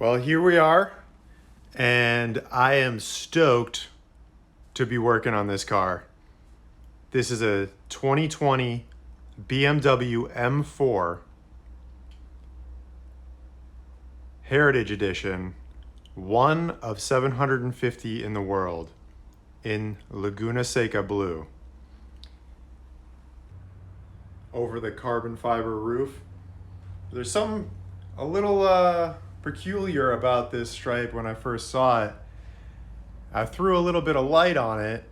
Well, here we are, and I am stoked to be working on this car. This is a 2020 BMW M4 Heritage Edition, one of 750 in the world, in Laguna Seca blue. Over the carbon fiber roof. There's something a little peculiar about this stripe when I first saw it. I threw a little bit of light on it,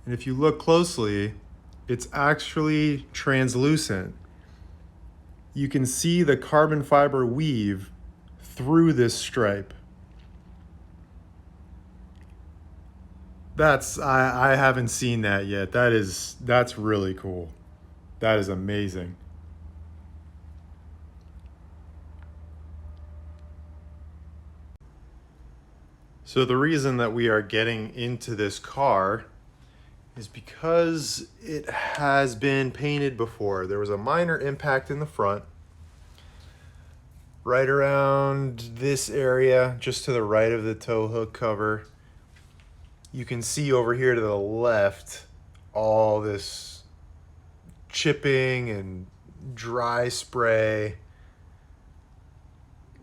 and if you look closely, it's actually translucent. You can see the carbon fiber weave through this stripe. I haven't seen that yet. That's really cool. That is amazing. So the reason that we are getting into this car is because it has been painted before. There was a minor impact in the front, right around this area, just to the right of the tow hook cover. You can see over here to the left all this chipping and dry spray.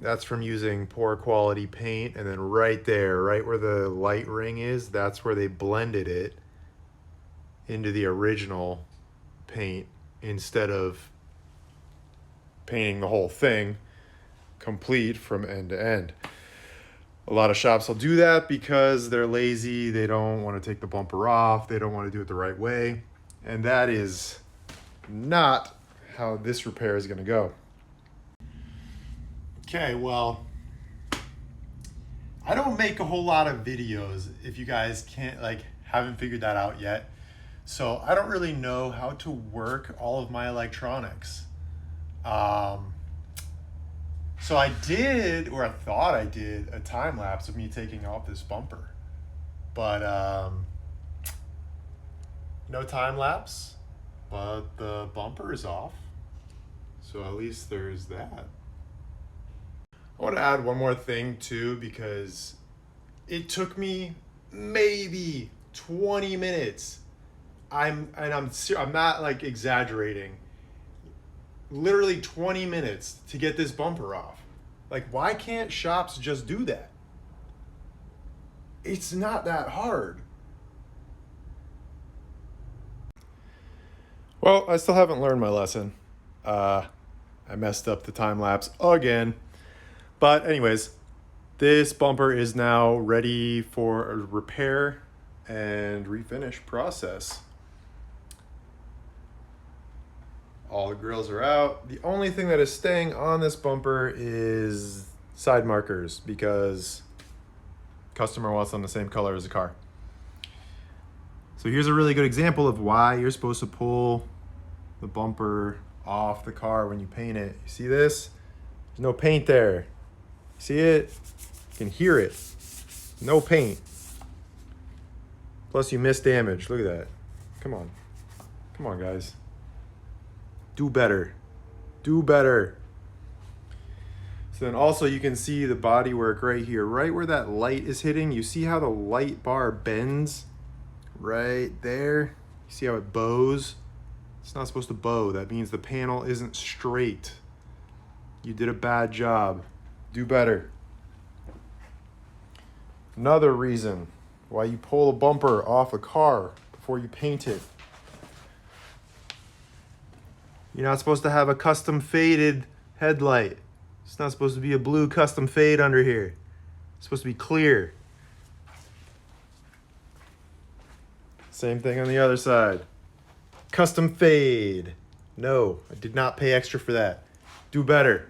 That's from using poor quality paint. And then right there, right where the light ring is, that's where they blended it into the original paint instead of painting the whole thing complete from end to end. A lot of shops will do that because they're lazy. They don't want to take the bumper off. They don't want to do it the right way. And that is not how this repair is going to go. Okay, well, I don't make a whole lot of videos if you guys haven't figured that out yet. So I don't really know how to work all of my electronics. So I did, or I thought I did, a time lapse of me taking off this bumper. But no time lapse, but the bumper is off. So at least there's that. I want to add one more thing too, because it took me maybe 20 minutes. I'm not like exaggerating. Literally 20 minutes to get this bumper off. Like, why can't shops just do that? It's not that hard. Well, I still haven't learned my lesson. I messed up the time lapse again. But anyways, this bumper is now ready for a repair and refinish process. All the grills are out. The only thing that is staying on this bumper is side markers because customer wants them the same color as the car. So here's a really good example of why you're supposed to pull the bumper off the car when you paint it. You see this? There's no paint there. See it? You can hear it. No paint. Plus you missed damage. Look at that. Come on. Come on, guys. Do better. Do better. So then also you can see the bodywork right here, right where that light is hitting. You see how the light bar bends right there? You see how it bows? It's not supposed to bow. That means the panel isn't straight. You did a bad job. Do better. Another reason why you pull a bumper off a car before you paint it. You're not supposed to have a custom faded headlight. It's not supposed to be a blue custom fade under here. It's supposed to be clear. Same thing on the other side. Custom fade. No, I did not pay extra for that. Do better.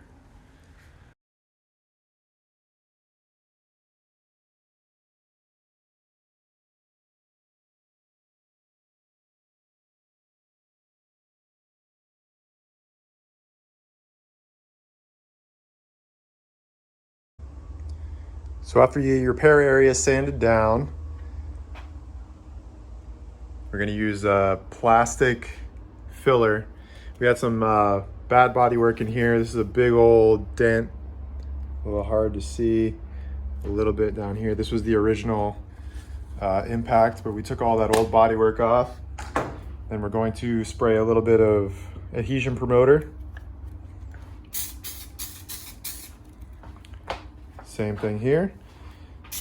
So after your repair area is sanded down, we're going to use a plastic filler. We had some Bad body work in here. This is a big old dent. A little hard to see. A little bit down here. This was the original impact, but we took all that old body work off. Then we're going to spray a little bit of adhesion promoter. Same thing here.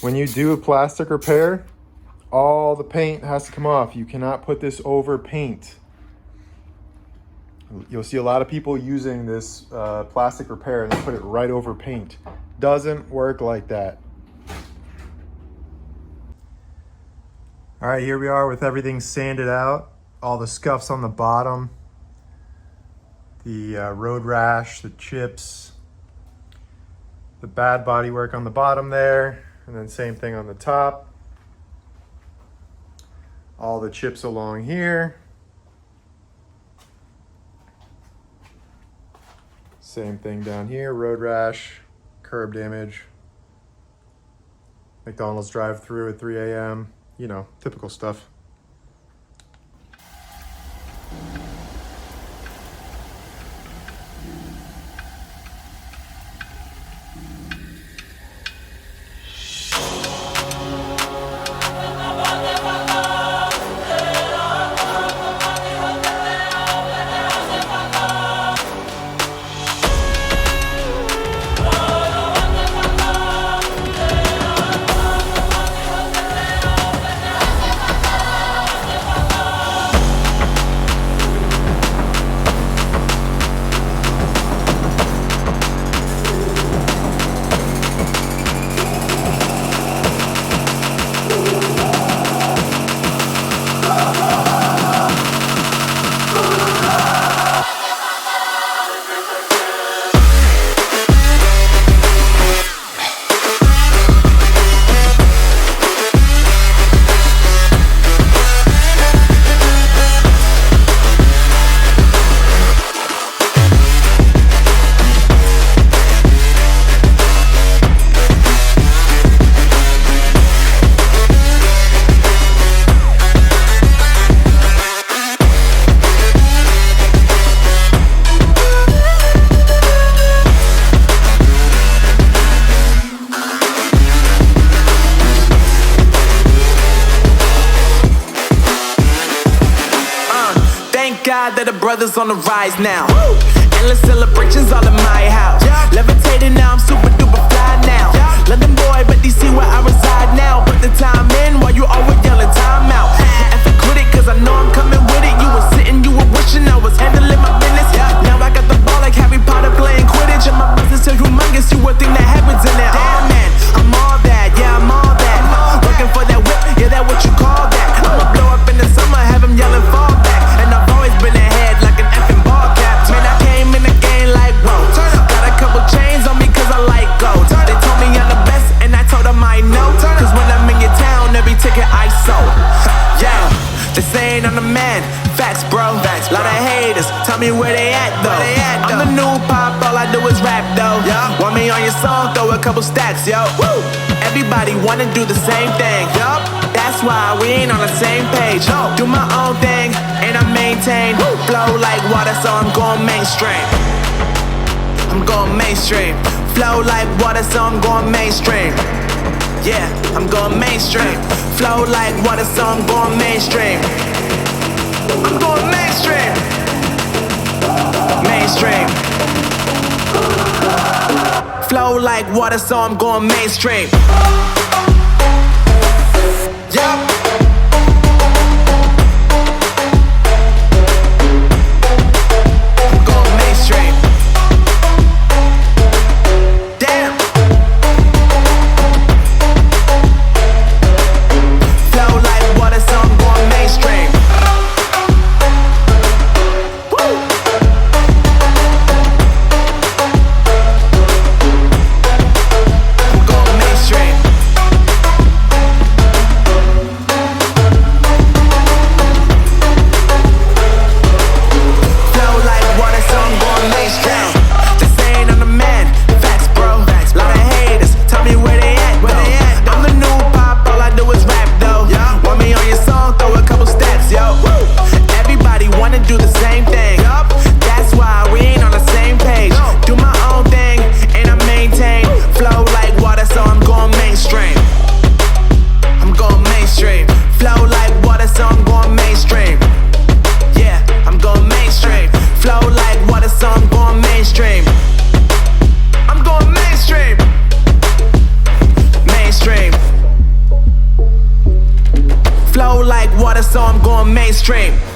When you do a plastic repair, all the paint has to come off. You cannot put this over paint. You'll see a lot of people using this plastic repair and they put it right over paint. Doesn't work like that. All right, here we are with everything sanded out. All the scuffs on the bottom, the road rash, the chips, the bad bodywork on the bottom there, and then same thing on the top. All the chips along here. Same thing down here, road rash, curb damage, McDonald's drive-through at 3 a.m., you know, typical stuff. That the brothers on the rise now. Endless celebrations all in my house. Levitating now, I'm super duper fly now. London boy, but DC where I reside now. Put the time in while you always yelling time out. And quit it, cause I know I'm coming with it. You were sitting, you were wishing I was handling my business. Now I got the ball like Harry Potter playing Quidditch. And my business is humongous, you would think that happens in there. Oh man, I'm all that, yeah, I'm all that. Working for that whip, yeah, that what you call that. I'ma blow up in the summer, have him yelling fall back. And I've always been ahead like an effing ball cap. Man, I came in the game like, whoa. Got a couple chains on me cause I like gold. They told me I'm the best and I told them I know. Cause when I'm in your town, every ticket I sold. Yeah, this ain't on the man. Facts, bro. Lot of haters, tell me where they at though. I'm the new pop, all I do is rap though. Want me on your song, throw a couple stacks, yo. Woo! Everybody wanna do the same thing. That's why we ain't on the same page. Do my own thing and I maintain. Flow like water, so I'm going mainstream. I'm going mainstream. Flow like water, so I'm going mainstream. Yeah, I'm going mainstream. Flow like water, so I'm going mainstream. I'm going mainstream. Mainstream. Flow like water, so I'm going mainstream. Yeah. artist, so I'm going mainstream.